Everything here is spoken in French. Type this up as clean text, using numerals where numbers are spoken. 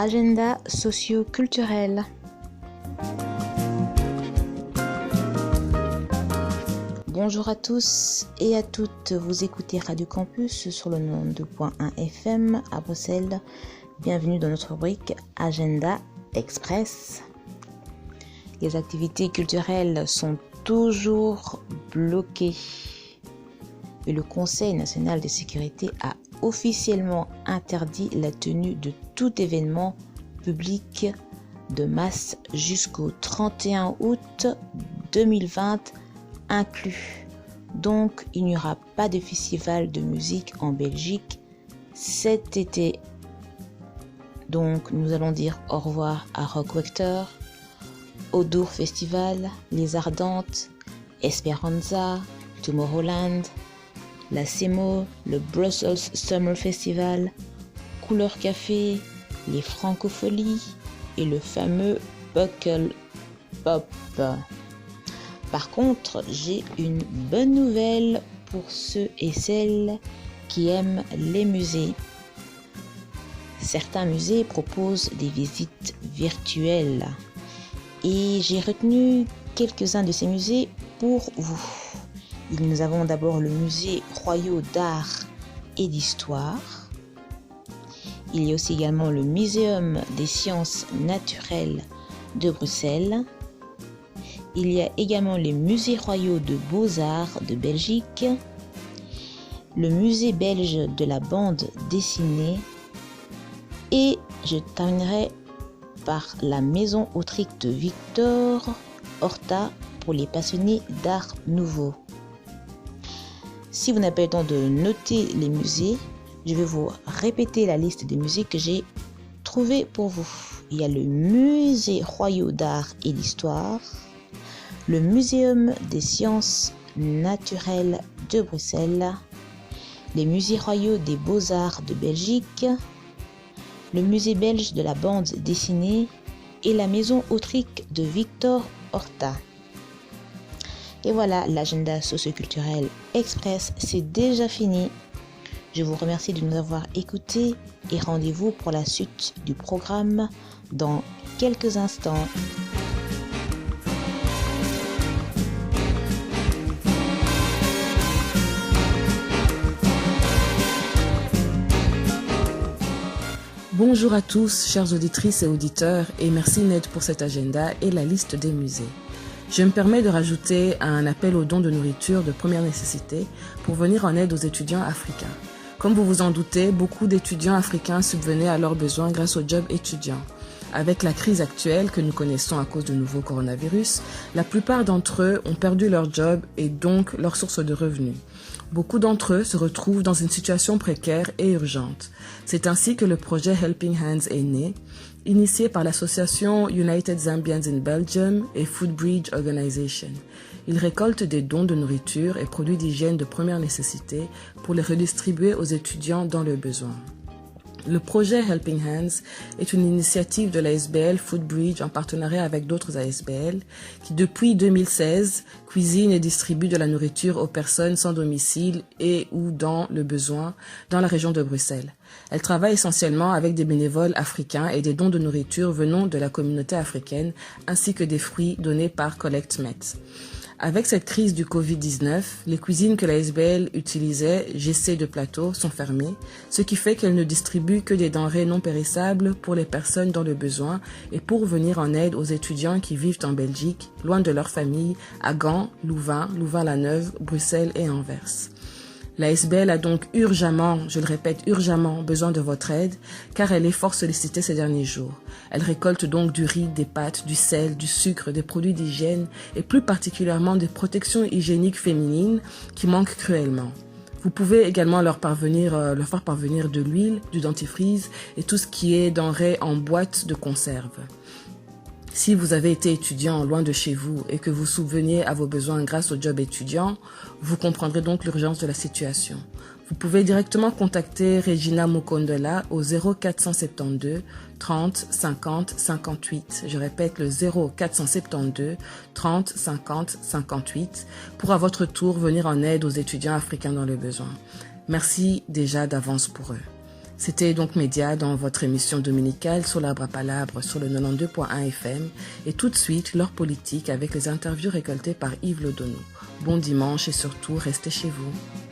agenda socio-culturel. Bonjour à tous et à toutes, vous écoutez Radio Campus sur le 92.1 FM à Bruxelles. Bienvenue dans notre rubrique Agenda Express. Les activités culturelles sont toujours bloquées et le Conseil national de sécurité a officiellement interdit la tenue de tout événement public de masse jusqu'au 31 août 2020 inclus. Donc, il n'y aura pas de festival de musique en Belgique cet été. Donc, nous allons dire au revoir à Rock Vector, Odour Festival, Les Ardentes, Esperanza, Tomorrowland, la CEMO, le Brussels Summer Festival, Couleur Café, les Francopholies et le fameux Buckle Pop. Par contre, j'ai une bonne nouvelle pour ceux et celles qui aiment les musées. Certains musées proposent des visites virtuelles et j'ai retenu quelques-uns de ces musées pour vous. Nous avons d'abord le musée royal d'art et d'histoire. Il y a aussi également le Muséum des sciences naturelles de Bruxelles. Il y a également les musées royaux de beaux-arts de Belgique, le musée belge de la bande dessinée et je terminerai par la maison autrique de Victor Horta pour les passionnés d'art nouveau. Si vous n'avez pas le temps de noter les musées, je vais vous répéter la liste des musées que j'ai trouvés pour vous. Il y a le musée royal d'art et d'histoire, le Muséum des sciences naturelles de Bruxelles, les musées royaux des beaux-arts de Belgique, le musée belge de la bande dessinée et la maison autrique de Victor Horta. Et voilà, l'agenda socioculturel express, c'est déjà fini. Je vous remercie de nous avoir écoutés et rendez-vous pour la suite du programme dans quelques instants. Bonjour à tous, chères auditrices et auditeurs, et merci Ned pour cet agenda et la liste des musées. Je me permets de rajouter un appel aux dons de nourriture de première nécessité pour venir en aide aux étudiants africains. Comme vous vous en doutez, beaucoup d'étudiants africains subvenaient à leurs besoins grâce au job étudiant. Avec la crise actuelle que nous connaissons à cause du nouveau coronavirus, la plupart d'entre eux ont perdu leur job et donc leur source de revenus. Beaucoup d'entre eux se retrouvent dans une situation précaire et urgente. C'est ainsi que le projet Helping Hands est né, initié par l'association United Zambians in Belgium et Foodbridge Organization. Il récolte des dons de nourriture et produits d'hygiène de première nécessité pour les redistribuer aux étudiants dans le besoin. Le projet Helping Hands est une initiative de l'ASBL Foodbridge en partenariat avec d'autres ASBL qui, depuis 2016, cuisine et distribue de la nourriture aux personnes sans domicile et ou dans le besoin dans la région de Bruxelles. Elle travaille essentiellement avec des bénévoles africains et des dons de nourriture venant de la communauté africaine ainsi que des fruits donnés par CollectMet. Avec cette crise du Covid-19, les cuisines que la SBL utilisait, GC de plateau, sont fermées, ce qui fait qu'elle ne distribue que des denrées non périssables pour les personnes dans le besoin et pour venir en aide aux étudiants qui vivent en Belgique, loin de leur famille, à Gand, Louvain, Louvain-la-Neuve, Bruxelles et Anvers. La SBL a donc urgemment, je le répète, urgemment besoin de votre aide car elle est fort sollicitée ces derniers jours. Elle récolte donc du riz, des pâtes, du sel, du sucre, des produits d'hygiène et plus particulièrement des protections hygiéniques féminines qui manquent cruellement. Vous pouvez également leur faire parvenir de l'huile, du dentifrice et tout ce qui est denrées en boîte de conserve. Si vous avez été étudiant loin de chez vous et que vous subveniez à vos besoins grâce au job étudiant, vous comprendrez donc l'urgence de la situation. Vous pouvez directement contacter Regina Mukondola au 0472 30 50 58. Je répète le 0472 30 50 58 pour à votre tour venir en aide aux étudiants africains dans le besoin. Merci déjà d'avance pour eux. C'était donc Média dans votre émission dominicale sur l'arbre à palabre sur le 92.1 FM et tout de suite l'heure politique avec les interviews récoltées par Yves Lodonou. Bon dimanche et surtout restez chez vous.